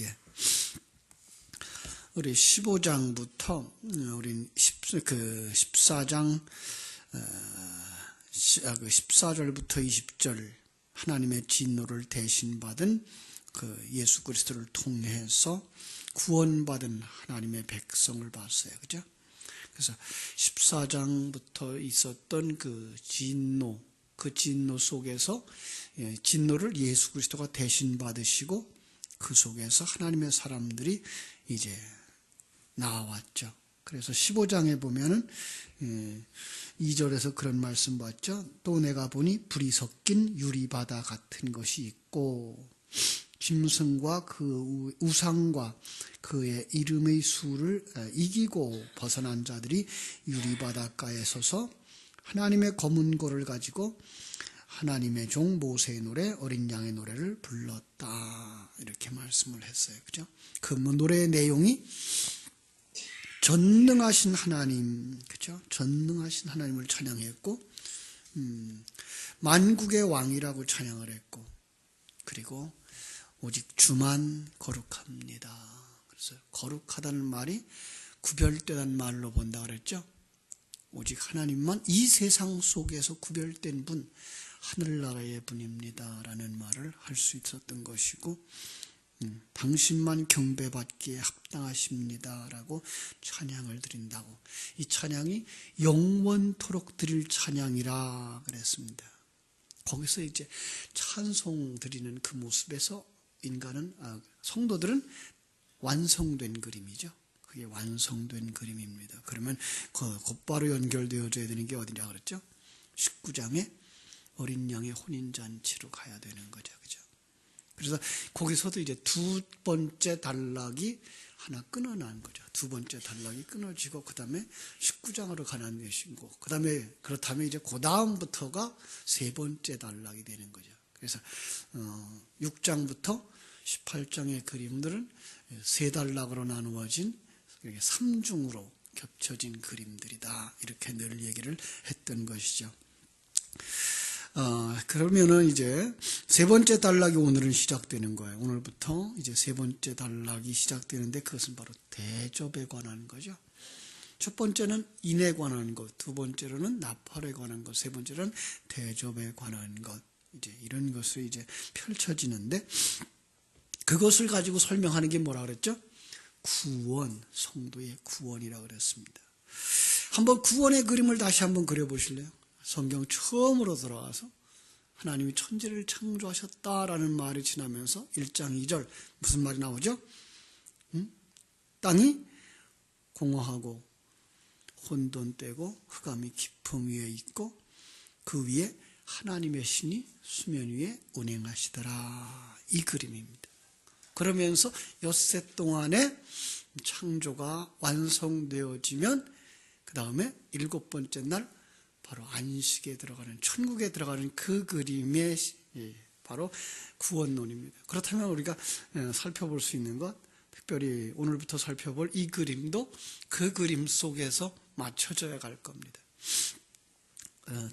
예. 우리 15장부터 우리 14장 14절부터 20절 하나님의 진노를 대신 받은 그 예수 그리스도를 통해서 구원받은 하나님의 백성을 봤어요. 그죠? 그래서 14장부터 있었던 그 진노 속에서 진노를 예수 그리스도가 대신 받으시고 그 속에서 하나님의 사람들이 이제 나왔죠. 그래서 15장에 보면은 2절에서 그런 말씀 봤죠. 또 내가 보니 불이 섞인 유리바다 같은 것이 있고 짐승과 그 우상과 그의 이름의 수를 이기고 벗어난 자들이 유리바닷가에 서서 하나님의 검은 고를 가지고 하나님의 종 모세의 노래, 어린 양의 노래를 불렀다. 이렇게 말씀을 했어요. 그죠? 그 노래의 내용이 전능하신 하나님, 그죠? 전능하신 하나님을 찬양했고, 만국의 왕이라고 찬양을 했고, 그리고 오직 주만 거룩합니다. 그래서 거룩하다는 말이 구별되는 말로 본다 그랬죠? 오직 하나님만 이 세상 속에서 구별된 분, 하늘나라의 분입니다. 라는 말을 할 수 있었던 것이고, 당신만 경배받기에 합당하십니다. 라고 찬양을 드린다고. 이 찬양이 영원토록 드릴 찬양이라 그랬습니다. 거기서 이제 찬송 드리는 그 모습에서 성도들은 완성된 그림이죠. 그게 완성된 그림입니다. 그러면 곧바로 연결되어져야 되는 게 어디냐 그랬죠? 19장에 어린 양의 혼인잔치로 가야 되는 거죠. 그죠? 그래서 거기서도 이제 두 번째 단락이 하나 끊어난 거죠. 두 번째 단락이 끊어지고, 그 다음에 19장으로 가는 것이고, 그렇다면 이제 그 다음부터가 세 번째 단락이 되는 거죠. 그래서 6장부터 18장의 그림들은 세 단락으로 나누어진 3중으로 겹쳐진 그림들이다. 이렇게 늘 얘기를 했던 것이죠. 그러면은 이제 세 번째 단락이 오늘은 시작되는 거예요. 오늘부터 이제 세 번째 단락이 시작되는데 그것은 바로 대접에 관한 거죠. 첫 번째는 인에 관한 것, 두 번째로는 나팔에 관한 것, 세 번째로는 대접에 관한 것. 이제 이런 것을 이제 펼쳐지는데 그것을 가지고 설명하는 게 뭐라 그랬죠? 구원, 성도의 구원이라고 그랬습니다. 한번 구원의 그림을 다시 한번 그려보실래요? 성경 처음으로 들어가서 하나님이 천지를 창조하셨다라는 말이 지나면서 1장 2절 무슨 말이 나오죠? 땅이 공허하고 혼돈되고 흑암이 깊음 위에 있고 그 위에 하나님의 신이 수면 위에 운행하시더라. 이 그림입니다. 그러면서 엿새 동안에 창조가 완성되어지면 그 다음에 7번째 날 바로 안식에 들어가는, 천국에 들어가는 그 그림의 바로 구원론입니다. 그렇다면 우리가 살펴볼 수 있는 것, 특별히 오늘부터 살펴볼 이 그림도 그 그림 속에서 맞춰져야 갈 겁니다.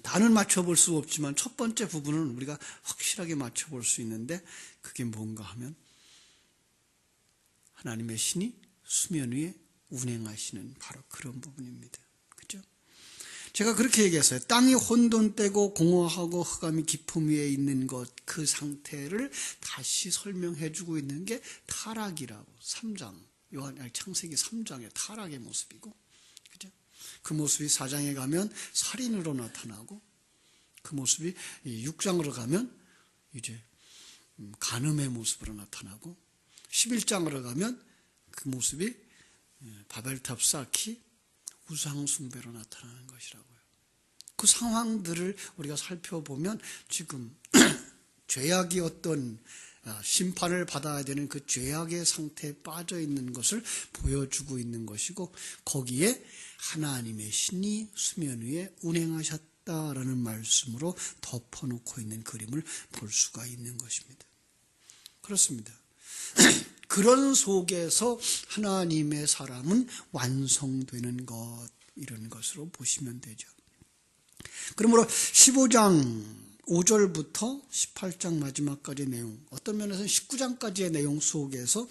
다는 맞춰볼 수 없지만 첫 번째 부분은 우리가 확실하게 맞춰볼 수 있는데 그게 뭔가 하면 하나님의 신이 수면 위에 운행하시는 바로 그런 부분입니다. 그죠? 제가 그렇게 얘기했어요. 땅이 혼돈되고 공허하고 흑암이 깊음 위에 있는 것, 그 상태를 다시 설명해 주고 있는 게 타락이라고. 3장, 창세기 3장의 타락의 모습이고, 그죠? 그 모습이 4장에 가면 살인으로 나타나고, 그 모습이 6장으로 가면 이제 간음의 모습으로 나타나고, 11장으로 가면 그 모습이 바벨탑 쌓기, 우상숭배로 나타나는 것이라고요. 그 상황들을 우리가 살펴보면 지금 죄악이 어떤 심판을 받아야 되는 그 죄악의 상태에 빠져 있는 것을 보여주고 있는 것이고, 거기에 하나님의 신이 수면 위에 운행하셨다라는 말씀으로 덮어놓고 있는 그림을 볼 수가 있는 것입니다. 그렇습니다. 그런 속에서 하나님의 사람은 완성되는 것, 이런 것으로 보시면 되죠. 그러므로 15장 5절부터 18장 마지막까지의 내용, 어떤 면에서는 19장까지의 내용 속에서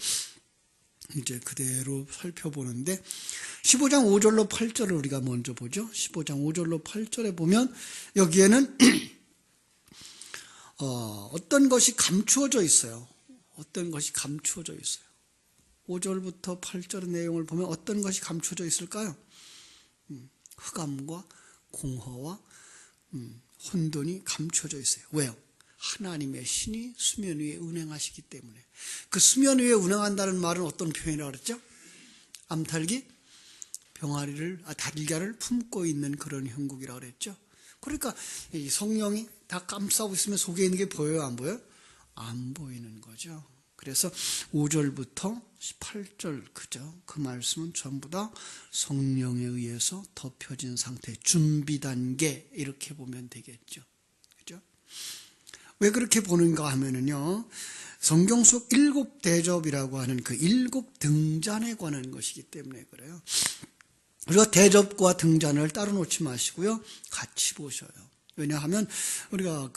이제 그대로 살펴보는데, 15장 5절로 8절을 우리가 먼저 보죠. 15장 5절로 8절에 보면 여기에는 어떤 것이 감추어져 있어요. 어떤 것이 감추어져 있어요. 5절부터 8절의 내용을 보면 어떤 것이 감추어져 있을까요? 흑암과 공허와 혼돈이 감추어져 있어요. 왜요? 하나님의 신이 수면 위에 운행하시기 때문에. 그 수면 위에 운행한다는 말은 어떤 표현이라고 그랬죠? 암탉이 달걀을 품고 있는 그런 형국이라고 그랬죠. 그러니까 이 성령이 다 감싸고 있으면 속에 있는 게 보여요, 안 보여요? 안 보이는 거죠. 그래서 5절부터 18절, 그죠? 그 말씀은 전부 다 성령에 의해서 덮여진 상태, 준비 단계, 이렇게 보면 되겠죠. 그죠? 왜 그렇게 보는가 하면은요, 성경 속 7대접이라고 하는 그 7등잔에 관한 것이기 때문에 그래요. 우리가 대접과 등잔을 따로 놓지 마시고요, 같이 보셔요. 왜냐하면 우리가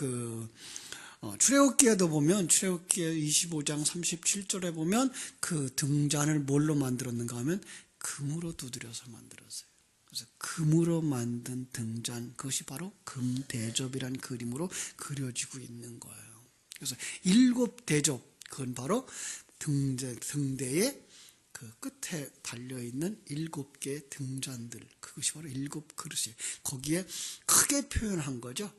출애굽기에도 보면, 출애굽기 25장 37절에 보면 그 등잔을 뭘로 만들었는가 하면 금으로 두드려서 만들었어요. 그래서 금으로 만든 등잔, 그것이 바로 금대접이란 그림으로 그려지고 있는 거예요. 그래서 7대접, 그건 바로 등대에 그 끝에 달려있는 7개의 등잔들, 그것이 바로 7그릇이에요. 거기에 크게 표현한 거죠.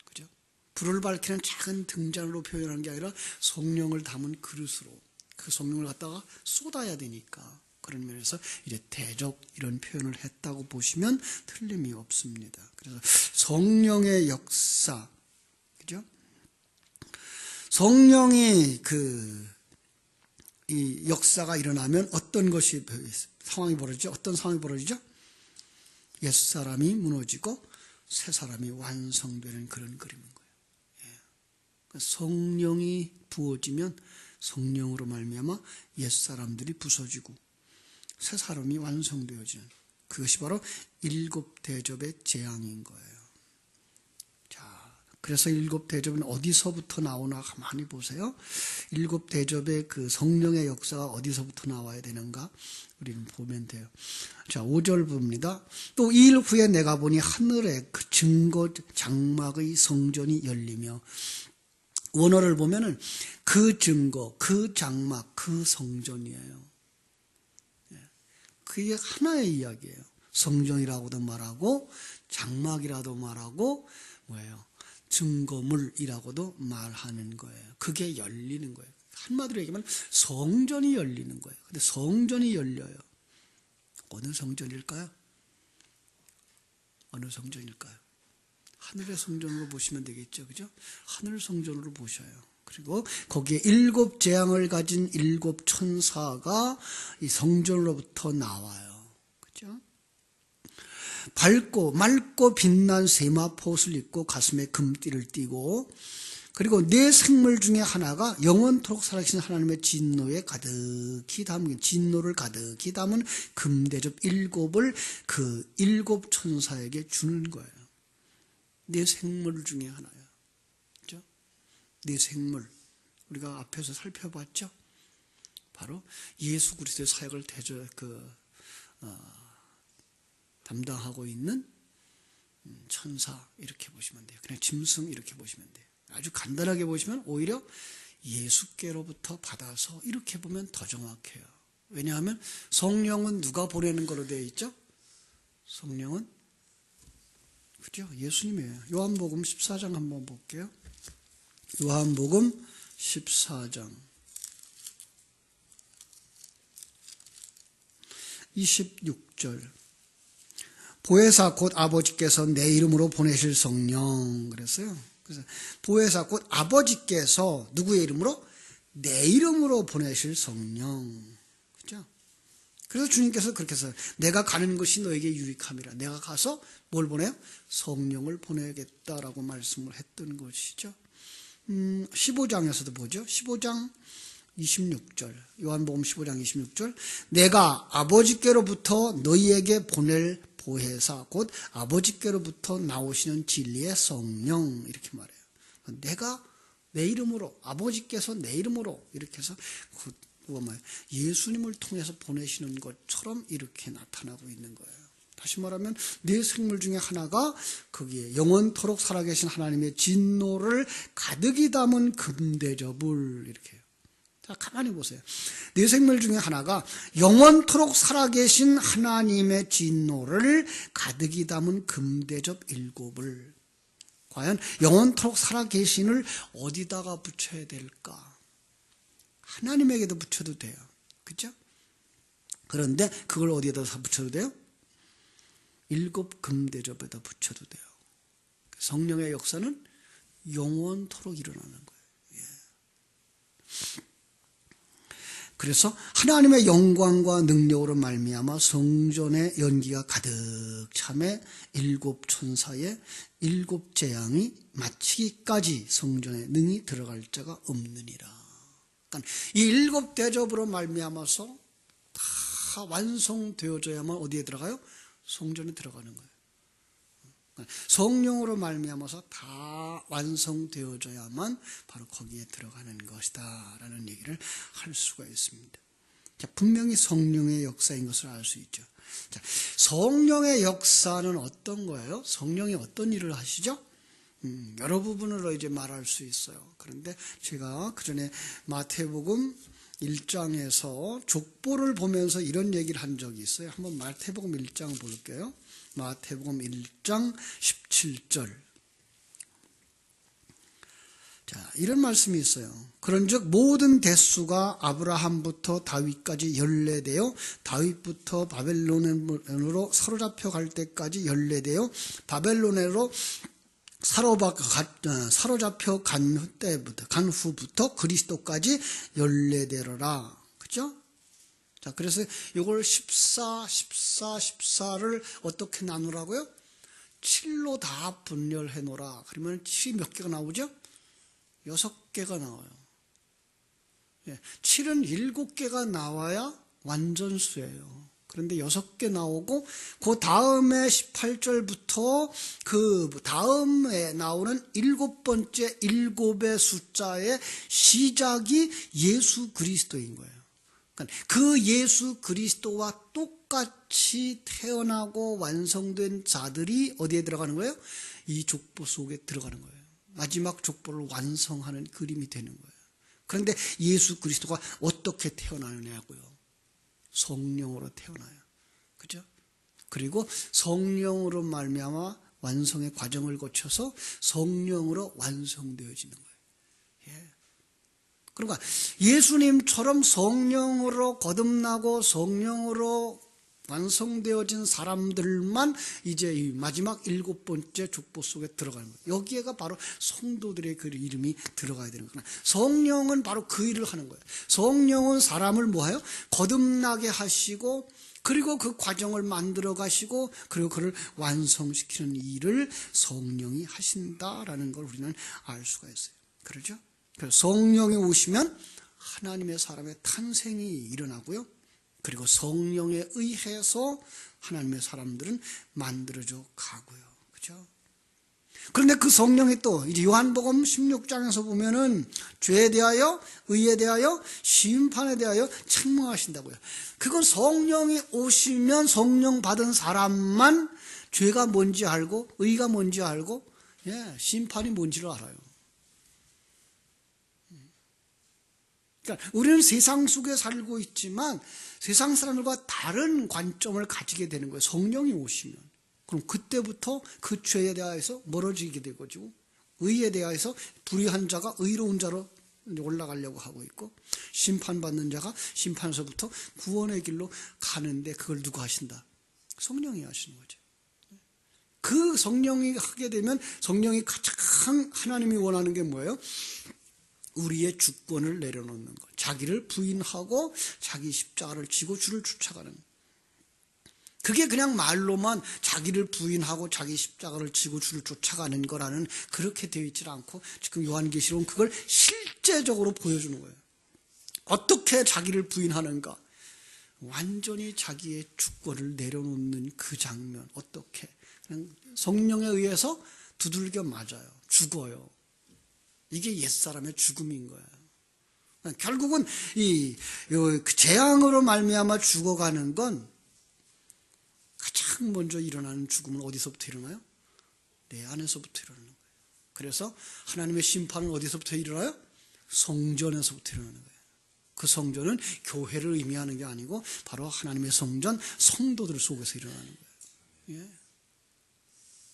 그죠? 불을 밝히는 작은 등잔으로 표현한 게 아니라 성령을 담은 그릇으로, 그 성령을 갖다가 쏟아야 되니까, 그런 면에서 이제 대접, 이런 표현을 했다고 보시면 틀림이 없습니다. 그래서 성령의 역사, 그죠? 성령이 이 역사가 일어나면 어떤 상황이 벌어지죠? 어떤 상황이 벌어지죠? 옛사람이 무너지고 새 사람이 완성되는 그런 그림인 거예요. 예. 성령이 부어지면 성령으로 말미암아 옛사람들이 부서지고 새 사람이 완성되어지는, 그것이 바로 7대접의 재앙인 거예요. 그래서 7대접은 어디서부터 나오나 가만히 보세요. 7대접의 그 성령의 역사가 어디서부터 나와야 되는가 우리는 보면 돼요. 자, 5절 봅니다. 또 2일 후에 내가 보니 하늘에 그 증거 장막의 성전이 열리며, 원어를 보면은 그 증거, 그 장막, 그 성전이에요. 그게 하나의 이야기예요. 성전이라고도 말하고 장막이라도 말하고 뭐예요? 증거물이라고도 말하는 거예요. 그게 열리는 거예요. 한마디로 얘기하면 성전이 열리는 거예요. 근데 성전이 열려요. 어느 성전일까요? 어느 성전일까요? 하늘의 성전으로 보시면 되겠죠. 그죠? 하늘 성전으로 보셔요. 그리고 거기에 7 재앙을 가진 7 천사가 이 성전으로부터 나와요. 그죠? 밝고 맑고 빛난 세마포옷을 입고 가슴에 금띠를 띠고, 그리고 네 생물 중에 하나가 영원토록 살아계신 하나님의 진노에 가득히 담은, 진노를 가득히 담은 금대접 7을 그 7 천사에게 주는 거예요. 네 생물 중에 하나야. 그죠? 네 생물. 우리가 앞에서 살펴봤죠? 바로 예수 그리스도의 사역을 담당하고 있는 천사, 이렇게 보시면 돼요. 그냥 짐승, 이렇게 보시면 돼요. 아주 간단하게 보시면 오히려 예수께로부터 받아서, 이렇게 보면 더 정확해요. 왜냐하면 성령은 누가 보내는 거로 되어 있죠? 성령은, 그죠? 예수님이에요. 요한복음 14장 한번 볼게요. 요한복음 14장 26절. 보혜사 곧 아버지께서 내 이름으로 보내실 성령, 그랬어요. 그래서 보혜사 곧 아버지께서 누구의 이름으로? 내 이름으로 보내실 성령. 그죠? 그래서 주님께서 그렇게 해서 내가 가는 것이 너에게 유익함이라. 내가 가서 뭘 보내요? 성령을 보내겠다라고 말씀을 했던 것이죠. 15장에서도 보죠. 15장 26절. 요한복음 15장 26절. 내가 아버지께로부터 너희에게 보낼 보혜사 곧 아버지께로부터 나오시는 진리의 성령, 이렇게 말해요. 내가 내 이름으로, 아버지께서 내 이름으로 이렇게 해서 예수님을 통해서 보내시는 것처럼 이렇게 나타나고 있는 거예요. 다시 말하면 네 생물 중에 하나가 거기에 영원토록 살아계신 하나님의 진노를 가득히 담은 금대접을 이렇게 해요. 자, 가만히 보세요. 네 생물 중에 하나가 영원토록 살아계신 하나님의 진노를 가득히 담은 금대접 7을, 과연 영원토록 살아계신을 어디다가 붙여야 될까? 하나님에게도 붙여도 돼요. 그렇죠? 그런데 그걸 어디에다 붙여도 돼요? 7 금대접에다 붙여도 돼요. 성령의 역사는 영원토록 일어나는 거예요. 예. 그래서 하나님의 영광과 능력으로 말미암아 성전의 연기가 가득 참에 7 천사의 7 재앙이 마치기까지 성전에 능히 들어갈 자가 없느니라. 그러니까 이 7 대접으로 말미암아서 다 완성되어져야만 어디에 들어가요? 성전에 들어가는 거예요. 그러니까 성령으로 말미암아서 다 완성되어져야만 바로 거기에 들어가는 것이다 라는 얘기를 할 수가 있습니다. 자, 분명히 성령의 역사인 것을 알 수 있죠. 자, 성령의 역사는 어떤 거예요? 성령이 어떤 일을 하시죠? 여러 부분으로 이제 말할 수 있어요. 그런데 제가 그 전에 마태복음 1장에서 족보를 보면서 이런 얘기를 한 적이 있어요. 한번 마태복음 1장 볼게요. 마태복음 1장 17절. 자, 이런 말씀이 있어요. 그런즉 모든 대수가 아브라함부터 다윗까지 연례되어 다윗부터 바벨론으로 사로잡혀 갈 때까지 연례되어 바벨론으로 사로잡혀 간 후부터 그리스도까지 연례되리라. 그죠? 자, 그래서 이걸 14를 어떻게 나누라고요? 7로 다 분열해 놓으라. 그러면 7이 몇 개가 나오죠? 6개가 나와요. 7은 7개가 나와야 완전수예요. 그런데 6개 나오고 그 다음에 18절부터 그 다음에 나오는 7번째 7의 숫자의 시작이 예수 그리스도인 거예요. 그러니까 그 예수 그리스도와 똑같이 태어나고 완성된 자들이 어디에 들어가는 거예요? 이 족보 속에 들어가는 거예요. 마지막 족보를 완성하는 그림이 되는 거예요. 그런데 예수 그리스도가 어떻게 태어나느냐고요? 성령으로 태어나요. 그죠? 그리고 성령으로 말미암아 완성의 과정을 거쳐서 성령으로 완성되어지는 거예요. 예. 그러니까 예수님처럼 성령으로 거듭나고 성령으로 완성되어진 사람들만 이제 이 마지막 7번째 족보 속에 들어가는 거예요. 여기에가 바로 성도들의 그 이름이 들어가야 되는 거구나. 성령은 바로 그 일을 하는 거예요. 성령은 사람을 뭐해요? 거듭나게 하시고 그리고 그 과정을 만들어 가시고 그리고 그를 완성시키는 일을 성령이 하신다라는 걸 우리는 알 수가 있어요. 그렇죠? 그래서 성령이 오시면 하나님의 사람의 탄생이 일어나고요. 그리고 성령에 의해서 하나님의 사람들은 만들어져 가고요. 그죠? 그런데 그 성령이 또 이제 요한복음 16장에서 보면은 죄에 대하여, 의에 대하여, 심판에 대하여 책망하신다고요. 그건 성령이 오시면 성령 받은 사람만 죄가 뭔지 알고, 의가 뭔지 알고, 심판이 뭔지를 알아요. 그러니까 우리는 세상 속에 살고 있지만 세상 사람들과 다른 관점을 가지게 되는 거예요. 성령이 오시면. 그럼 그때부터 그 죄에 대해서 멀어지게 되고 의에 대해서 불의한 자가 의로운 자로 올라가려고 하고 있고 심판받는 자가 심판에서부터 구원의 길로 가는데 그걸 누가 하신다? 성령이 하시는 거죠. 그 성령이 하게 되면 성령이 가장 하나님이 원하는 게 뭐예요? 우리의 주권을 내려놓는 것. 자기를 부인하고 자기 십자가를 지고 주를 쫓아가는. 그게 그냥 말로만 자기를 부인하고 자기 십자가를 지고 주를 쫓아가는 거라는 그렇게 되어 있지 않고 지금 요한계시록은 그걸 실제적으로 보여주는 거예요. 어떻게 자기를 부인하는가? 완전히 자기의 주권을 내려놓는 그 장면. 어떻게? 그냥 성령에 의해서 두들겨 맞아요. 죽어요. 이게 옛사람의 죽음인 거예요. 결국은 그 재앙으로 말미암아 죽어가는 건 가장 먼저 일어나는 죽음은 어디서부터 일어나요? 내 안에서부터 일어나는 거예요. 그래서 하나님의 심판은 어디서부터 일어나요? 성전에서부터 일어나는 거예요. 그 성전은 교회를 의미하는 게 아니고 바로 하나님의 성전, 성도들 속에서 일어나는 거예요. 예.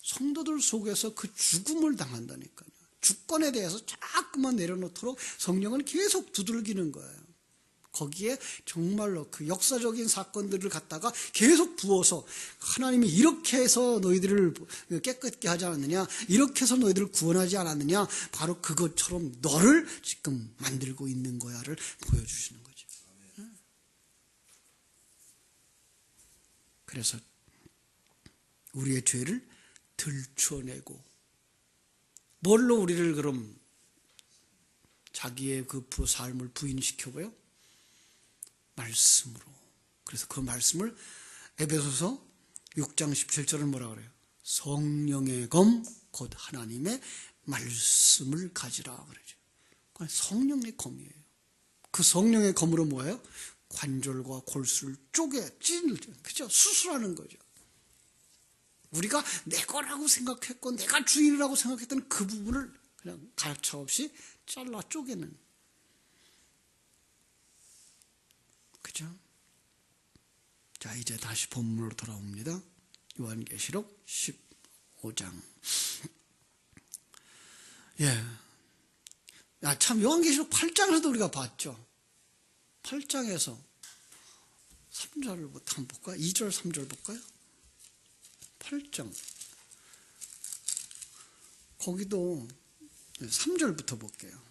성도들 속에서 그 죽음을 당한다니까요. 주권에 대해서 자꾸만 내려놓도록 성령은 계속 두들기는 거예요. 거기에 정말로 그 역사적인 사건들을 갖다가 계속 부어서 하나님이 이렇게 해서 너희들을 깨끗게 하지 않았느냐, 이렇게 해서 너희들을 구원하지 않았느냐, 바로 그것처럼 너를 지금 만들고 있는 거야를 보여주시는 거죠. 그래서 우리의 죄를 들춰내고, 뭘로 우리를 그럼 자기의 그 삶을 부인시켜봐요? 말씀으로. 그래서 그 말씀을 에베소서 6장 17절은 뭐라 그래요? 성령의 검, 곧 하나님의 말씀을 가지라 그러죠. 성령의 검이에요. 그 성령의 검으로 뭐예요? 관절과 골수를 쪼개 찢는, 그죠? 수술하는 거죠. 우리가 내 거라고 생각했고 내가 주인이라고 생각했던 그 부분을 그냥 가차없이 잘라 쪼개는, 그죠? 자, 이제 다시 본문으로 돌아옵니다. 요한계시록 15장. 예. 야, 참, 요한계시록 8장에서도 우리가 봤죠. 8장에서 3절을 한번 볼까요? 2절, 3절 볼까요? 8장. 거기도 3절부터 볼게요.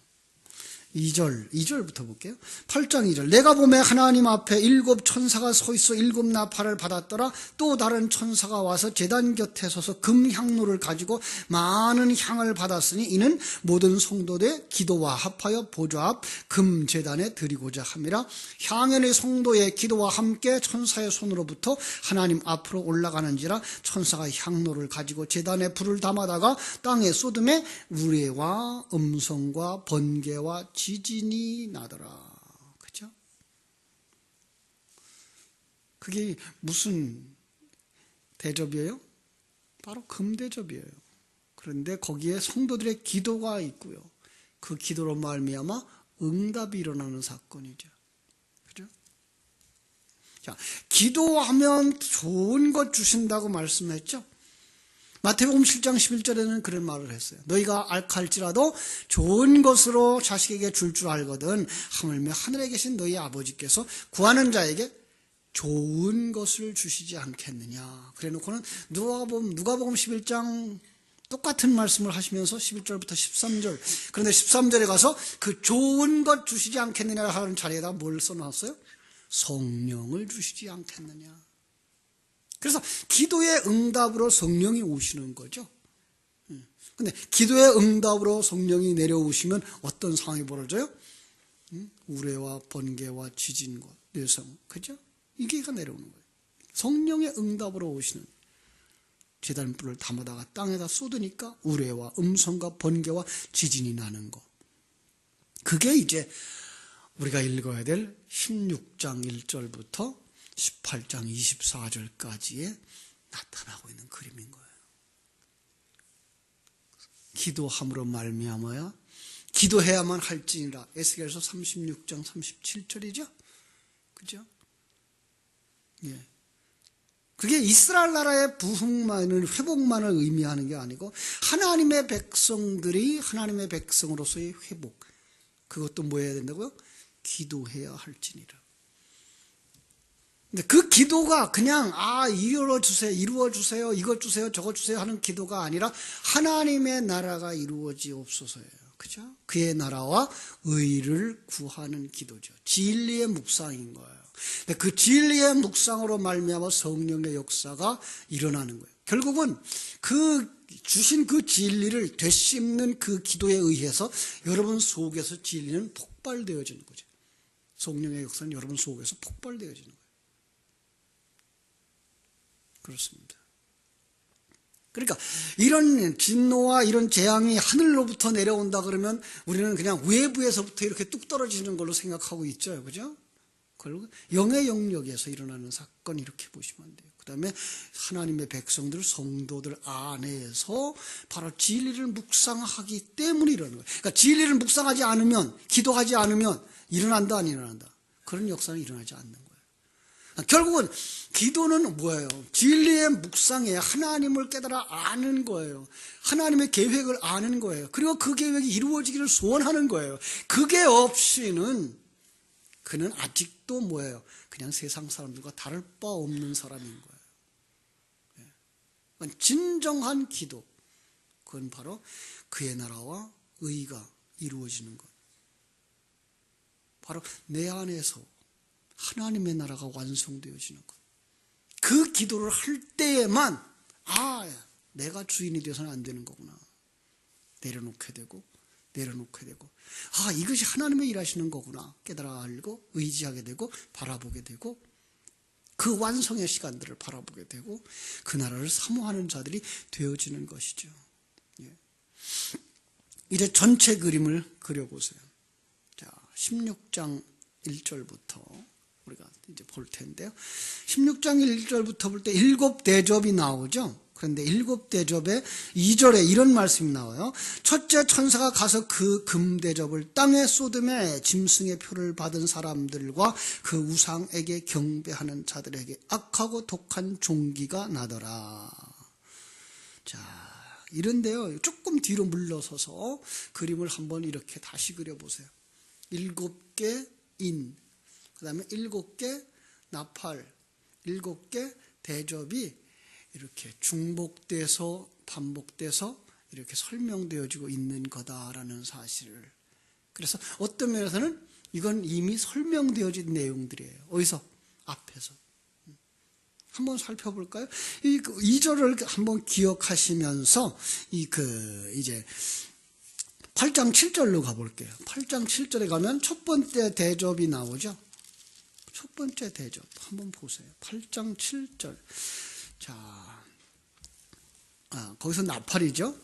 2절부터 볼게요. 8장 2절. 내가 보매 하나님 앞에 7 천사가 서 있어 7 나팔을 받았더라. 또 다른 천사가 와서 제단 곁에 서서 금향로를 가지고 많은 향을 받았으니 이는 모든 성도들의 기도와 합하여 보좌 앞 금제단에 드리고자 함이라. 향연의 성도의 기도와 함께 천사의 손으로부터 하나님 앞으로 올라가는지라. 천사가 향로를 가지고 제단에 불을 담아다가 땅에 쏟음에 우레와 음성과 번개와 지진이 나더라. 그죠? 그게 무슨 대접이에요? 바로 금대접이에요. 그런데 거기에 성도들의 기도가 있고요. 그 기도로 말미암아 응답이 일어나는 사건이죠. 그죠? 자, 기도하면 좋은 것 주신다고 말씀했죠? 마태복음 7장 11절에는 그런 말을 했어요. 너희가 알할지라도 좋은 것으로 자식에게 줄 알거든 하물며 하늘에 계신 너희 아버지께서 구하는 자에게 좋은 것을 주시지 않겠느냐. 그래놓고는 누가복음 11장 똑같은 말씀을 하시면서 11절부터 13절, 그런데 13절에 가서 그 좋은 것 주시지 않겠느냐 하는 자리에다 뭘 써놨어요? 성령을 주시지 않겠느냐. 그래서 기도의 응답으로 성령이 오시는 거죠. 근데 기도의 응답으로 성령이 내려오시면 어떤 상황이 벌어져요? 우레와 번개와 지진과 뇌성, 그죠? 이게 내려오는 거예요. 성령의 응답으로 오시는, 제단불을 담아다가 땅에다 쏟으니까 우레와 음성과 번개와 지진이 나는 거. 그게 이제 우리가 읽어야 될 16장 1절부터 18장 24절까지에 나타나고 있는 그림인 거예요. 기도함으로 말미암아야, 기도해야만 할지니라. 에스겔서 36장 37절이죠. 그죠? 예. 그게 이스라엘 나라의 부흥만을, 회복만을 의미하는 게 아니고 하나님의 백성들이 하나님의 백성으로서의 회복, 그것도 뭐 해야 된다고요? 기도해야 할지니라. 근데 그 기도가 그냥 이루어주세요, 이것 주세요, 저것 주세요 하는 기도가 아니라 하나님의 나라가 이루어지옵소서예요. 그죠? 그의 나라와 의를 구하는 기도죠. 진리의 묵상인 거예요. 근데 그 진리의 묵상으로 말미암아 성령의 역사가 일어나는 거예요. 결국은 그 주신 그 진리를 되씹는 그 기도에 의해서 여러분 속에서 진리는 폭발되어지는 거죠. 성령의 역사는 여러분 속에서 폭발되어지는 거예요. 그렇습니다. 그러니까 이런 진노와 이런 재앙이 하늘로부터 내려온다 그러면 우리는 그냥 외부에서부터 이렇게 뚝 떨어지는 걸로 생각하고 있죠. 그죠? 그리고 영의 영역에서 일어나는 사건 이렇게 보시면 돼요. 그 다음에 하나님의 백성들, 성도들 안에서 바로 진리를 묵상하기 때문에 일어나는 거예요. 그러니까 진리를 묵상하지 않으면, 기도하지 않으면 일어난다 안 일어난다. 그런 역사는 일어나지 않는 거예요. 결국은 기도는 뭐예요? 진리의 묵상에 하나님을 깨달아 아는 거예요. 하나님의 계획을 아는 거예요. 그리고 그 계획이 이루어지기를 소원하는 거예요. 그게 없이는 그는 아직도 뭐예요? 그냥 세상 사람들과 다를 바 없는 사람인 거예요. 진정한 기도, 그건 바로 그의 나라와 의가 이루어지는 것. 바로 내 안에서 하나님의 나라가 완성되어지는 것. 그 기도를 할 때에만 내가 주인이 되어서는 안 되는 거구나. 내려놓게 되고 이것이 하나님의 일하시는 거구나 깨달아 알고 의지하게 되고 바라보게 되고 그 완성의 시간들을 바라보게 되고 그 나라를 사모하는 자들이 되어지는 것이죠. 이제 전체 그림을 그려보세요. 자, 16장 1절부터 우리가 이제 볼 텐데요. 16장 1절부터 볼 때 7대접이 나오죠. 그런데 7대접에 2절에 이런 말씀이 나와요. 첫째 천사가 가서 그 금대접을 땅에 쏟음에 짐승의 표를 받은 사람들과 그 우상에게 경배하는 자들에게 악하고 독한 종기가 나더라. 자, 이런데요. 조금 뒤로 물러서서 그림을 한번 이렇게 다시 그려보세요. 7개 인, 그 다음에 7개 나팔, 7개 대접이 이렇게 중복돼서 반복돼서 이렇게 설명되어지고 있는 거다라는 사실을. 그래서 어떤 면에서는 이건 이미 설명되어진 내용들이에요. 어디서? 앞에서. 한번 살펴볼까요? 이 2절을 한번 기억하시면서 이제 8장 7절로 가볼게요. 8장 7절에 가면 첫 번째 대접이 나오죠. 첫 번째 대접 한번 보세요. 8장 7절. 자, 거기서 나팔이죠.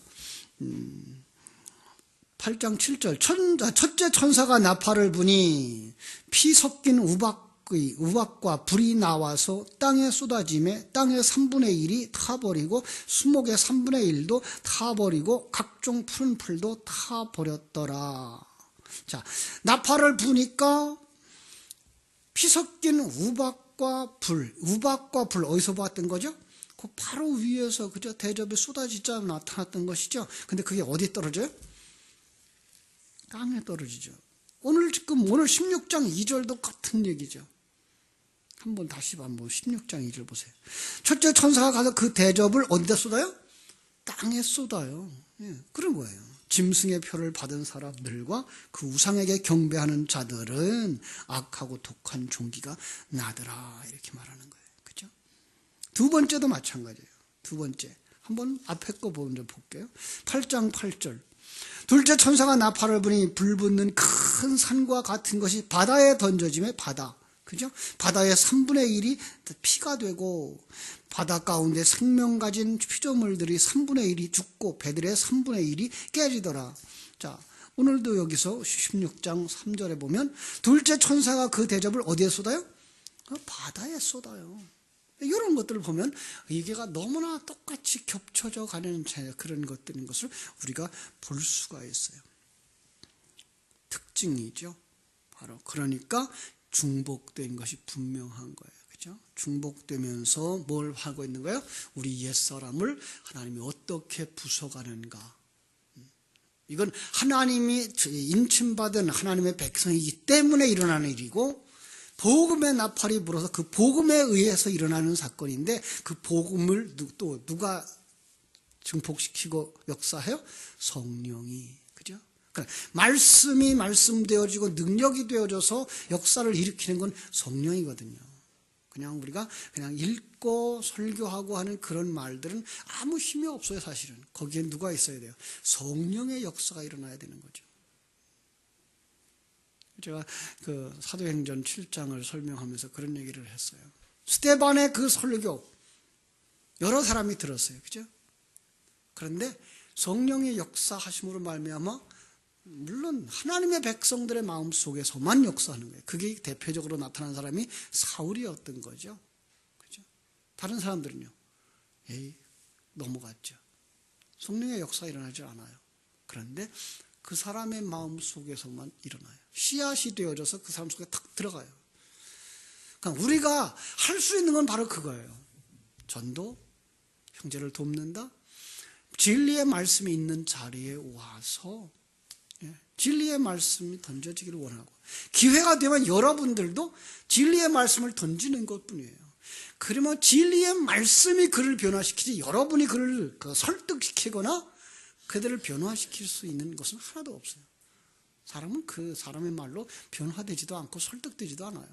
8장 7절. 첫째 천사가 나팔을 부니 피 섞인 우박과 불이 나와서 땅에 쏟아짐에 땅의 3분의 1이 타버리고 수목의 3분의 1도 타버리고 각종 푸른 풀도 타버렸더라. 자, 나팔을 부니까 피 섞인 우박과 불 어디서 봤던 거죠? 그 바로 위에서 그저 대접에 쏟아지자 나타났던 것이죠. 근데 그게 어디 떨어져요? 땅에 떨어지죠. 오늘 16장 2절도 같은 얘기죠. 다시 한번 16장 2절 보세요. 첫째 천사가 가서 그 대접을 어디다 쏟아요? 땅에 쏟아요. 그런 거예요. 짐승의 표를 받은 사람들과 그 우상에게 경배하는 자들은 악하고 독한 종기가 나더라 이렇게 말하는 거예요. 그렇죠? 두 번째도 마찬가지예요. 두 번째 한번 앞에 거 먼저 볼게요. 8장 8절. 둘째 천사가 나팔을 부니 불붙는 큰 산과 같은 것이 바다에 던져짐에 바다. 그죠? 바다의 3분의 1이 피가 되고 바다 가운데 생명 가진 피조물들이 3분의 1이 죽고 배들의 3분의 1이 깨지더라. 자, 오늘도 여기서 16장 3절에 보면 둘째 천사가 그 대접을 어디에 쏟아요? 바다에 쏟아요. 이런 것들을 보면 이게가 너무나 똑같이 겹쳐져 가는 그런 것들인 것을 우리가 볼 수가 있어요. 특징이죠. 바로 그러니까 중복된 것이 분명한 거예요. 그죠? 중복되면서 뭘 하고 있는 거예요? 우리 옛사람을 하나님이 어떻게 부숴가는가. 이건 하나님이 인침받은 하나님의 백성이기 때문에 일어나는 일이고 복음의 나팔이 불어서 그 복음에 의해서 일어나는 사건인데 그 복음을 또 누가 증폭시키고 역사해요? 성령이. 그죠? 그러니까 말씀이 말씀되어지고 능력이 되어져서 역사를 일으키는 건 성령이거든요. 그냥 우리가 그냥 읽고 설교하고 하는 그런 말들은 아무 힘이 없어요, 사실은. 거기에 누가 있어야 돼요? 성령의 역사가 일어나야 되는 거죠. 제가 그 사도행전 7장을 설명하면서 그런 얘기를 했어요. 스데반의 그 설교 여러 사람이 들었어요. 그죠? 그런데 성령의 역사하심으로 말미암아 물론 하나님의 백성들의 마음속에서만 역사하는 거예요. 그게 대표적으로 나타난 사람이 사울이었던 거죠. 그죠? 다른 사람들은요. 넘어갔죠. 성령의 역사 일어나지 않아요. 그런데 그 사람의 마음 속에서만 일어나요. 씨앗이 되어져서 그 사람 속에 탁 들어가요. 그러니까 우리가 할 수 있는 건 바로 그거예요. 전도, 형제를 돕는다. 진리의 말씀이 있는 자리에 와서 진리의 말씀이 던져지기를 원하고, 기회가 되면 여러분들도 진리의 말씀을 던지는 것뿐이에요. 그러면 진리의 말씀이 그를 변화시키지 여러분이 그를 설득시키거나 그들을 변화시킬 수 있는 것은 하나도 없어요. 사람은 그 사람의 말로 변화되지도 않고 설득되지도 않아요.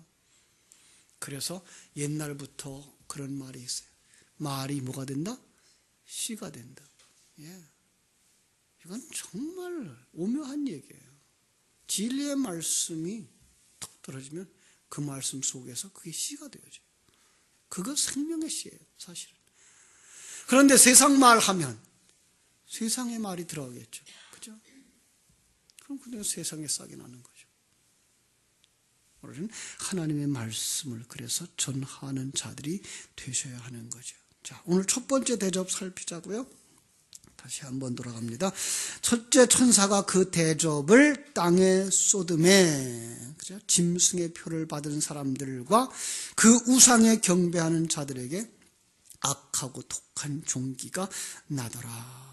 그래서 옛날부터 그런 말이 있어요. 말이 뭐가 된다? 씨가 된다. 이건 정말 오묘한 얘기예요. 진리의 말씀이 툭 떨어지면 그 말씀 속에서 그게 씨가 되어져요. 그거 생명의 씨예요, 사실은. 그런데 세상 말 하면 세상의 말이 들어가겠죠. 그죠? 그럼 그냥 세상에 싹이 나는 거죠. 우리는 하나님의 말씀을 그래서 전하는 자들이 되셔야 하는 거죠. 자, 오늘 첫 번째 대접 살피자고요. 다시 한번 돌아갑니다. 첫째 천사가 그 대접을 땅에 쏟음에, 그죠? 짐승의 표를 받은 사람들과 그 우상에 경배하는 자들에게 악하고 독한 종기가 나더라.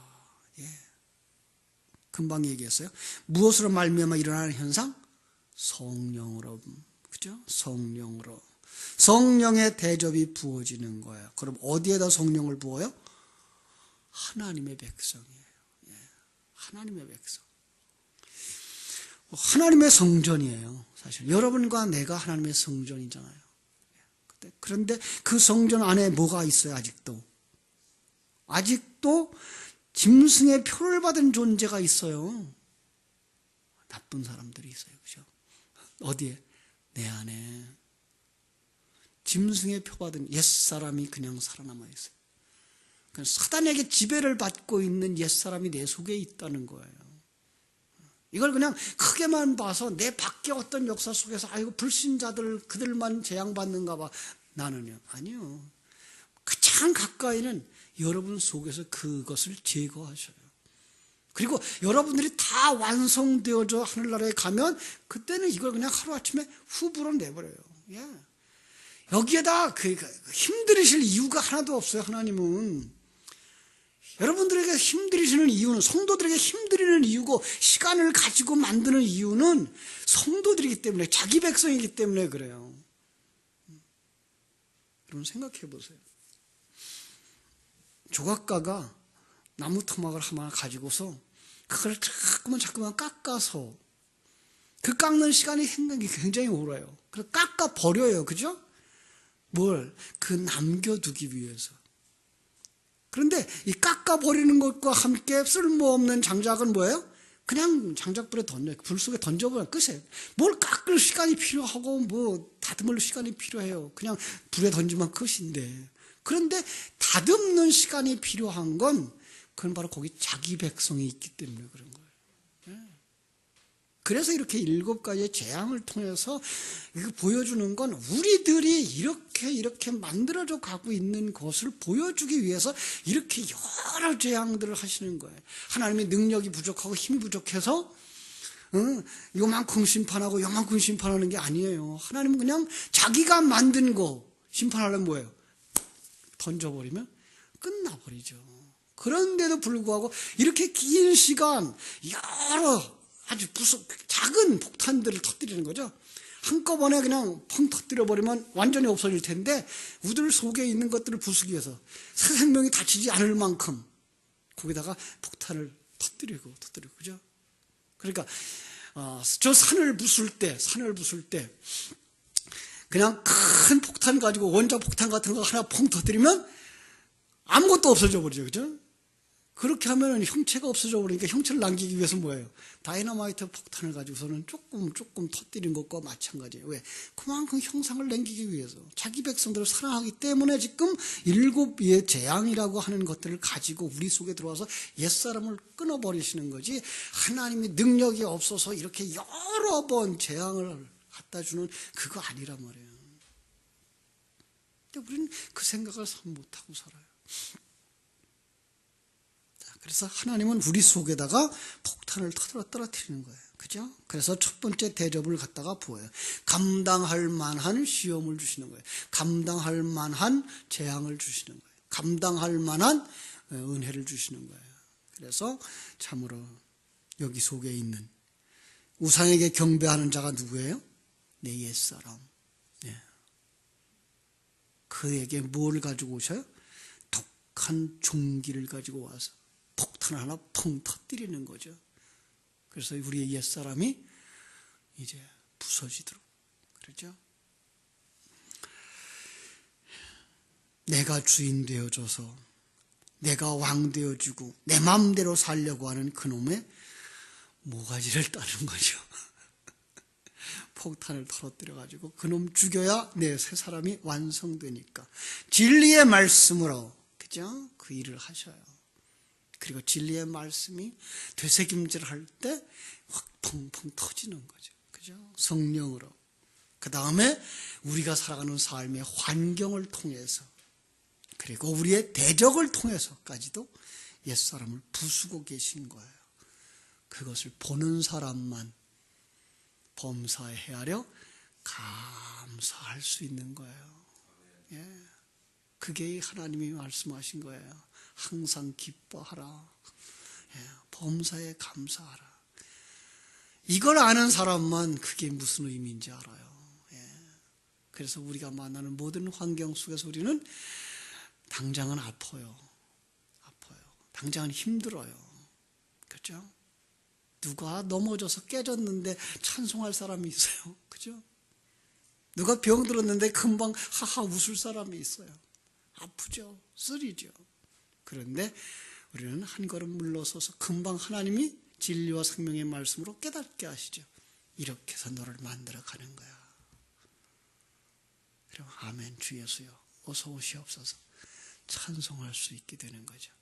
금방 얘기했어요. 무엇으로 말미암아 일어나는 현상? 성령으로, 그죠? 성령으로. 성령의 대접이 부어지는 거예요. 그럼 어디에다 성령을 부어요? 하나님의 백성이에요. 하나님의 백성. 하나님의 성전이에요. 사실 여러분과 내가 하나님의 성전이잖아요. 그런데 그 성전 안에 뭐가 있어요? 아직도 짐승의 표를 받은 존재가 있어요. 나쁜 사람들이 있어요. 그죠? 어디에? 내 안에. 짐승의 표 받은 옛사람이 그냥 살아남아 있어요. 사단에게 지배를 받고 있는 옛사람이 내 속에 있다는 거예요. 이걸 그냥 크게만 봐서 내 밖에 어떤 역사 속에서 아이고 불신자들 그들만 재앙받는가 봐. 나는요. 아니요. 가장 가까이는 여러분 속에서 그것을 제거하셔요. 그리고 여러분들이 다 완성되어져 하늘나라에 가면 그때는 이걸 그냥 하루아침에 후불어 내버려요. 여기에다 힘들이실 이유가 하나도 없어요. 하나님은. 여러분들에게 힘들이시는 이유는, 성도들에게 힘들이는 이유고 시간을 가지고 만드는 이유는 성도들이기 때문에, 자기 백성이기 때문에 그래요. 여러분 생각해 보세요. 조각가가 나무 토막을 하나 가지고서 그걸 자꾸만 깎아서 그 깎는 시간이 굉장히 오래요. 그래서 깎아 버려요. 그죠? 뭘? 그 남겨두기 위해서. 그런데 이 깎아버리는 것과 함께 쓸모없는 장작은 뭐예요? 그냥 장작불에 불 속에 던져버려 끝이에요. 뭘 깎을 시간이 필요하고 뭐 다듬을 시간이 필요해요. 그냥 불에 던지면 끝인데. 그런데 다듬는 시간이 필요한 건 그건 바로 거기 자기 백성이 있기 때문에 그런 거예요. 그래서 이렇게 7가지의 재앙을 통해서 이거 보여주는 건 우리들이 이렇게 만들어져 가고 있는 것을 보여주기 위해서 이렇게 여러 재앙들을 하시는 거예요. 하나님의 능력이 부족하고 힘이 부족해서 요만큼 심판하고 요만큼 심판하는 게 아니에요. 하나님은 그냥 자기가 만든 거 심판하려면 뭐예요? 던져버리면 끝나버리죠. 그런데도 불구하고 이렇게 긴 시간 여러 아주 작은 폭탄들을 터뜨리는 거죠. 한꺼번에 그냥 펑 터뜨려버리면 완전히 없어질 텐데 우들 속에 있는 것들을 부수기 위해서 새 생명이 다치지 않을 만큼 거기다가 폭탄을 터뜨리고 그죠? 그러니까 저 산을 부술 때 그냥 큰 폭탄 가지고 원자 폭탄 같은 거 하나 펑 터뜨리면 아무것도 없어져 버리죠. 그죠? 그렇게 하면 형체가 없어져 버리니까 형체를 남기기 위해서 뭐예요? 다이너마이트 폭탄을 가지고서는 조금 터뜨린 것과 마찬가지예요. 왜? 그만큼 형상을 남기기 위해서 자기 백성들을 사랑하기 때문에 지금 7의 재앙이라고 하는 것들을 가지고 우리 속에 들어와서 옛사람을 끊어버리시는 거지, 하나님이 능력이 없어서 이렇게 여러 번 재앙을 갖다 주는 그거 아니란 말이에요. 근데 우리는 그 생각을 못하고 살아요. 그래서 하나님은 우리 속에다가 폭탄을 떨어뜨리는 거예요. 그죠? 그래서 첫 번째 대접을 갖다가 보여요. 감당할 만한 시험을 주시는 거예요. 감당할 만한 재앙을 주시는 거예요. 감당할 만한 은혜를 주시는 거예요. 그래서 참으로 여기 속에 있는 우상에게 경배하는 자가 누구예요? 내 옛사람. 네. 그에게 뭘 가지고 오셔요? 독한 종기를 가지고 와서 폭탄 하나 펑 터뜨리는 거죠. 그래서 우리의 옛사람이 이제 부서지도록. 그렇죠? 내가 주인 되어줘서 내가 왕 되어주고 내 마음대로 살려고 하는 그놈의 모가지를 따는 거죠. 폭탄을 터뜨려가지고 그놈 죽여야 내 새 사람이 완성되니까 진리의 말씀으로, 그죠? 그 일을 하셔요. 그리고 진리의 말씀이 되새김질할 때 확 펑펑 터지는 거죠. 그죠? 성령으로. 그 다음에 우리가 살아가는 삶의 환경을 통해서, 그리고 우리의 대적을 통해서까지도 옛사람을 부수고 계신 거예요. 그것을 보는 사람만 범사에 헤아려 감사할 수 있는 거예요. 예. 그게 하나님이 말씀하신 거예요. 항상 기뻐하라. 예. 범사에 감사하라. 이걸 아는 사람만 그게 무슨 의미인지 알아요. 예. 그래서 우리가 만나는 모든 환경 속에서 우리는 당장은 아파요. 당장은 힘들어요. 그렇죠? 누가 넘어져서 깨졌는데 찬송할 사람이 있어요. 그죠? 누가 병들었는데 금방 하하 웃을 사람이 있어요. 아프죠? 쓰리죠. 그런데 우리는 한 걸음 물러서서 금방 하나님이 진리와 생명의 말씀으로 깨닫게 하시죠. 이렇게 해서 너를 만들어 가는 거야. 그럼 아멘, 주 예수여 어서 오시옵소서 찬송할 수 있게 되는 거죠.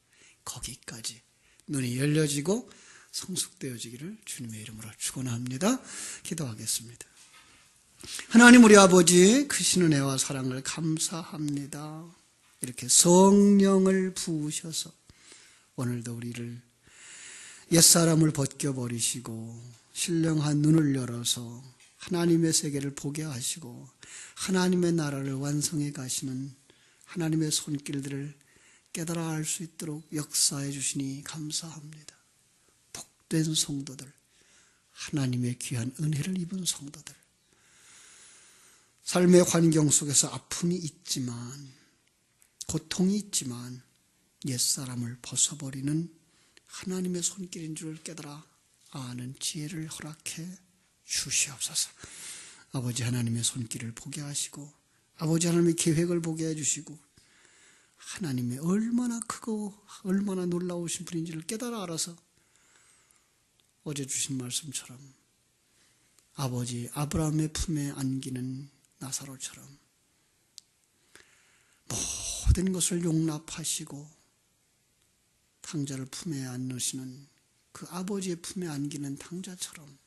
거기까지 눈이 열려지고 성숙되어지기를 주님의 이름으로 축원합니다. 기도하겠습니다. 하나님 우리 아버지 크신 은혜와 사랑을 감사합니다. 이렇게 성령을 부으셔서 오늘도 우리를 옛사람을 벗겨버리시고 신령한 눈을 열어서 하나님의 세계를 보게 하시고 하나님의 나라를 완성해 가시는 하나님의 손길들을 깨달아 알 수 있도록 역사해 주시니 감사합니다. 복된 성도들, 하나님의 귀한 은혜를 입은 성도들, 삶의 환경 속에서 아픔이 있지만 고통이 있지만 옛사람을 벗어버리는 하나님의 손길인 줄 깨달아 아는 지혜를 허락해 주시옵소서. 아버지 하나님의 손길을 보게 하시고 아버지 하나님의 계획을 보게 해주시고 하나님의 얼마나 크고 얼마나 놀라우신 분인지를 깨달아 알아서 어제 주신 말씀처럼 아버지 아브라함의 품에 안기는 나사로처럼 모든 것을 용납하시고 탕자를 품에 안으시는 그 아버지의 품에 안기는 탕자처럼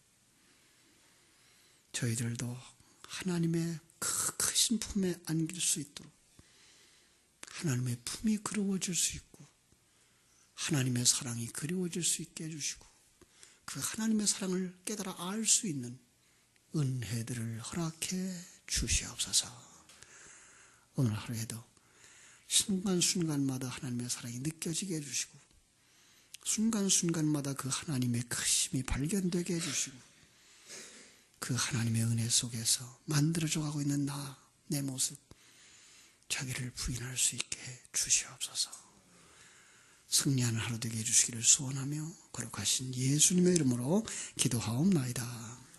저희들도 하나님의 크신 품에 안길 수 있도록 하나님의 품이 그리워질 수 있고 하나님의 사랑이 그리워질 수 있게 해주시고 그 하나님의 사랑을 깨달아 알 수 있는 은혜들을 허락해 주시옵소서. 오늘 하루에도 순간순간마다 하나님의 사랑이 느껴지게 해주시고 순간순간마다 그 하나님의 크심이 발견되게 해주시고 그 하나님의 은혜 속에서 만들어져 가고 있는 내 모습 자기를 부인할 수 있게 해 주시옵소서. 승리하는 하루 되게 해주시기를 소원하며 거룩하신 예수님의 이름으로 기도하옵나이다.